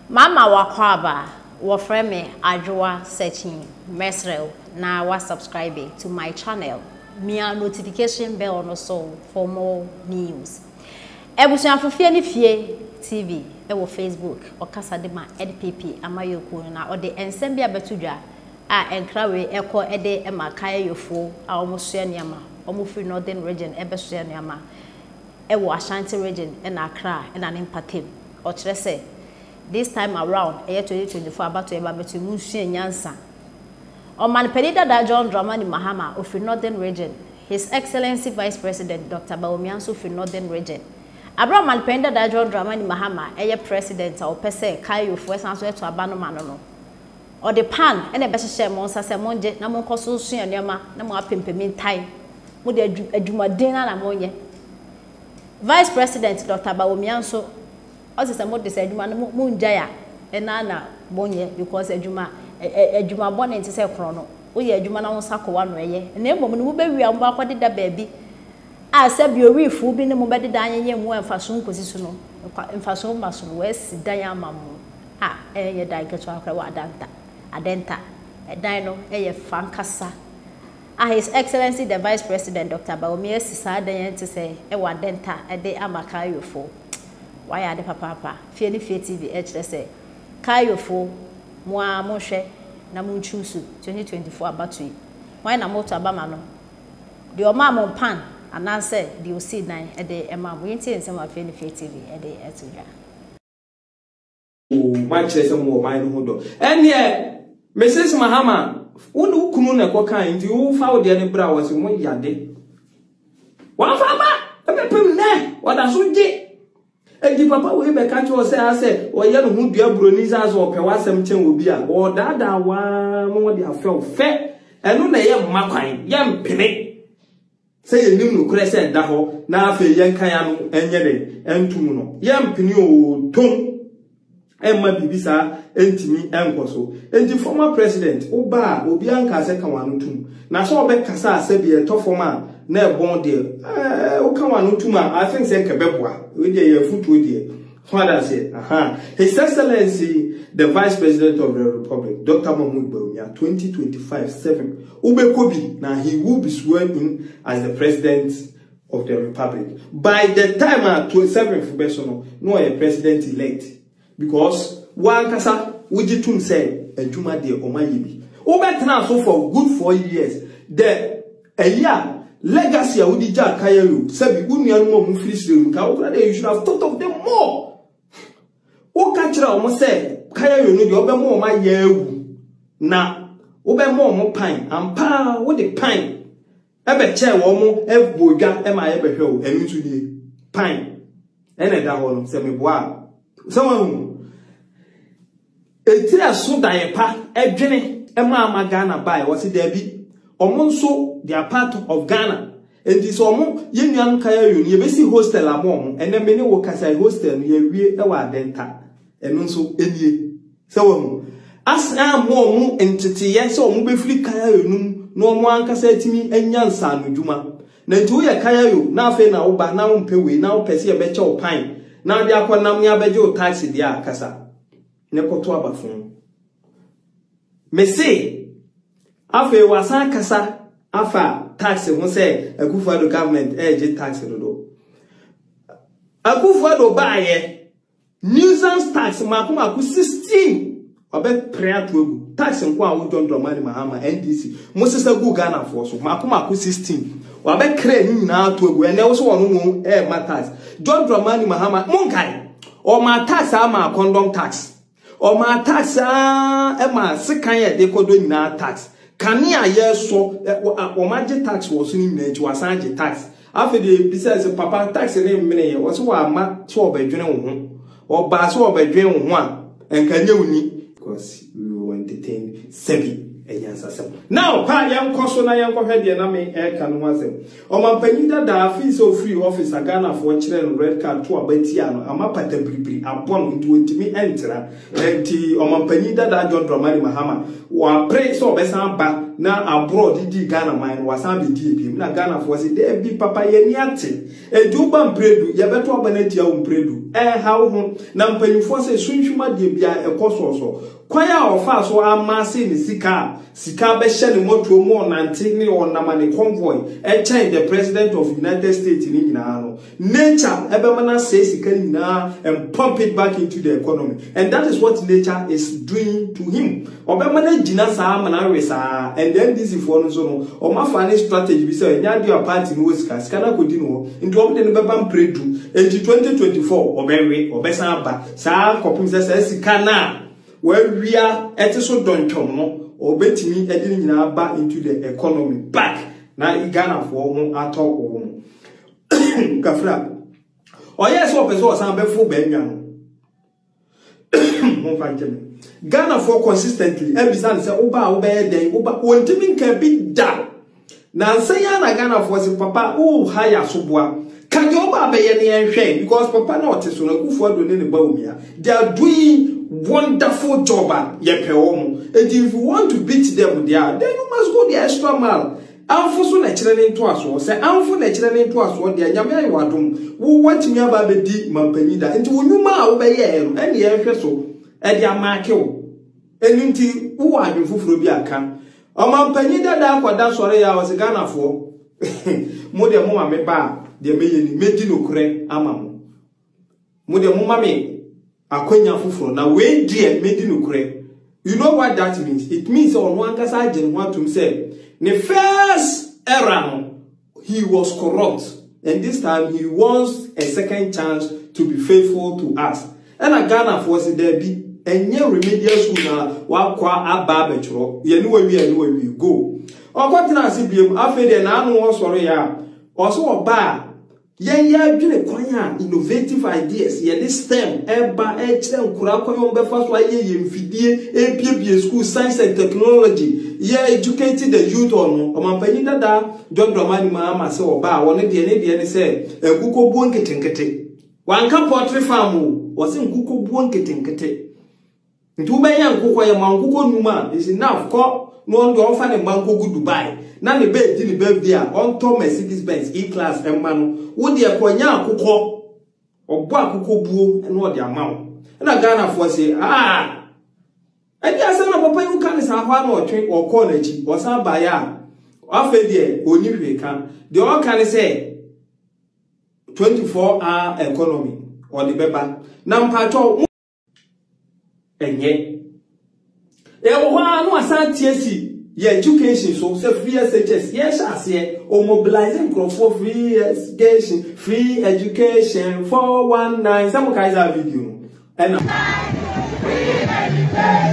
Mama wakwaba wafreme ajwa searching mesrel na wa subscribe to my channel. Mia notification bell no so for more news. Ebusuan fofie ni fie TV ewo Facebook okasa de ma EDPP amayoku na ode ensem bia betudwa a enkrawe eko ede ema Kayayei a omosua niama omofri northern region ebesua niama ewo Ashanti region na Accra na Nimpatem o kire se this time around 2024 about to eba betu musua nyansa o man pedida da John Dramani Mahama of northern region, His Excellency Vice President Dr. Bawumia of northern region. Abraham man pedida da John Dramani Mahama president or pese Kayayei sanso to abano manono or the pan and a best share monsa se monje na mon koso sua niama na mo apempemi tai mo de adwumaden na monye Vice President Dr. Bawumia so also some more this adwuma no munjaya na bonye because adwuma bone nti se kro no wo ye adwuma na wonsa ko wa no eye na emom no wo bewia mbo akodeda baabi a se bi orifu bi ne mo bededa anyenye mu emfaso nkosi so no emfaso maso no wesi dan amamu eye dan keto akra wa adenta dan no eye fankasa His Excellency the Vice President Dr. Bawumia sisa dan nti se wa adenta de Kayayei why are the papa fie TV HSA Kayayei Mwa moshe na munchusu 2024 abatui why na moto abama no de o ma mon pan anase de o si dan e de e ma bo yenti ensem afi ni TV e de etudwa o ma chere se mo man no hodo ene Mrs. Mahama wonu kunu na kokan ndi wo fa wo de ne bra wo se mo yade wa fa ba e be pem ne wa da so je Eji papa we be catch o say ase o ye no hu dua broni za so pe wasem chen obi a o dada wa mo de afel fe enu na ye makwan ye mpene say ye nim no kure say da ho na afa ye nkan ya no enye de entum no ye mpene o tom emma bibisa entimi enkoso eji former president oba obi anka se kan wanu tum na so be kasa ase bi eto former na ebon de o kan wanu tum I think say kebeboa we dey ye futu dey father say His Excellency the Vice President of the Republic Dr. Bawumia 2025-7 ubekobi na he will be sworn in as the president of the Republic by the time 27th February no a president elect because one kasa wujitum say adwuma de omayebi obetena so for good 4 years the a year legacy a wudi ja Kayayei sabi unuanu mo mfiri ka okra de you should have thought of them more o ka kira o mo say Kayayei no de obemo o ma yewu na obemo mo pan ampa wo de pan ebe che wo mo ebodwa e ma ye behwe o enu tu die pan ene da ho no se me boa someone etira so dan pa edwene e ma Ghana bai wo se da bi omonso they are part of Ghana and this omo yenuan Kayayei ye besi hostel amom ene me ne wo kasa hostel no ye wie e wa denta eno nso enie se wo mu asa mo entity ye se omo be firi Kayayei num no omo ankasa atimi anyansa no dwuma na nti wo ye Kayayei na afa na wo ba na wo mpewe na wo pese ye be che wo pan na de akonam ya beje o taxi dia akasa ne koto abafun me say afa wasan kasa afa tax won say Akufo-Addo government je tax do Akufo-Addo baaye nuisance tax makuma ku 16 obe prayer to tax nko a wo John Dramani Mahama NDC Moses gu Ghana for so makuma ku 16 wabe kra ni na to egu ene wo so wono mu ma tax John Dramani Mahama monkai o ma tax ama condom tax o ma tax e ma sekan ye de kodo nyina tax kania yeso o ma je tax wo so ni nyina ji wasan je tax afi de business papa tax ne mene ye wo so wa ma so obadwene wo ho o ba so obadwene wo ho a enka nye uni because we will entertain sebi Now, pa young cost na young head and I may air can was it. O my penida da fee so free office a Ghana for children red card to a betiano, a map at the bribi, a bond into it me enter. And tea o my penida da John Dramani Mahama, or pray so besan back now abroad di Ghana mine was a DP, na Ghana for it there be papa yeniati. A duban bredu, ya better abaneti bredu. How home, now penny force a swim de a cost also. Kwaya ofa so amase ni sika be hye ne moto mu onante ne onama ne convoy change the president of United States ni nyina no nature ebemana say sika nyina and pump it back into the economy, and that is what nature is doing to him. Obemana gina sa amana wesa, and then this is for no so no o ma fa strategy bi say nya dia party no sika na kodi no into obde ne beba mpredu enti 2024 obewe obesan ba sa kopim say sika na where we are at so don't no or bet me editing back into the economy back now Ghana for one at all. Kafra. Oh yes, what person some before Benyan. Ghana for consistently every time say Oba then Oba one team can be done. Now say Ghana for say papa oh higher subwa. Can you Oba be any shame because papa not so na go for do ne Bawumia. They are doing wonderful job and if you want to beat them there, then you must go the extra mile. Amfo so na kyerɛ nto aso sɛ amfo na kyerɛ nto aso de anyame ayi wadom wo watimi aba be di mampani da nti wonuma a wo be ye no ɛne ye hwɛ so ɛde amaake wo ɛni nti wo adwe foforo bi aka ɔmampani da da akwada sɔre ya wɔ Ghana fo mo de mo ma me ba de meye ni medi no korɛ ama mo de mo ma me akwanya fufuro na we die medi no kure. You know what that means? It means on one kasa agent want to say the first era he was corrupt, and this time he wants a second chance to be faithful to us. And a Ghana force there be any remedial school na wa kwa aba betro ye no we go o kwatina se biem afa de na anu sorry ya o so oba ya dwene kwanya innovative ideas ye this stem eba kire nkura kwayo befa so aye ye mfidie epiebie school science and technology ye educated the youth on o mampani dada John Dramani Mahama se oba woni de ne se enkuko buo nketenkete wanka poultry farm o se enkuko buo nketenkete ntu be ya nkukwo ye mankuko numa is enough ko no ndo ofa ne mankuko Dubai na ne be di ne be bia on to Mercedes Benz E-class emma no wo de akonya akukọ obo akukọ buo ene o de amawo na Ghana fo se edi asa na papa yu kan sa hwa na otwe okọ na chi o sa ba ya afa de oni hwe kan de o kan se 24-hour economy o de beba na mpacho enye e wo hwa no asa tiesi your education so say free SHS yes as o mobilizing crop for free education 419 some guys have video and free education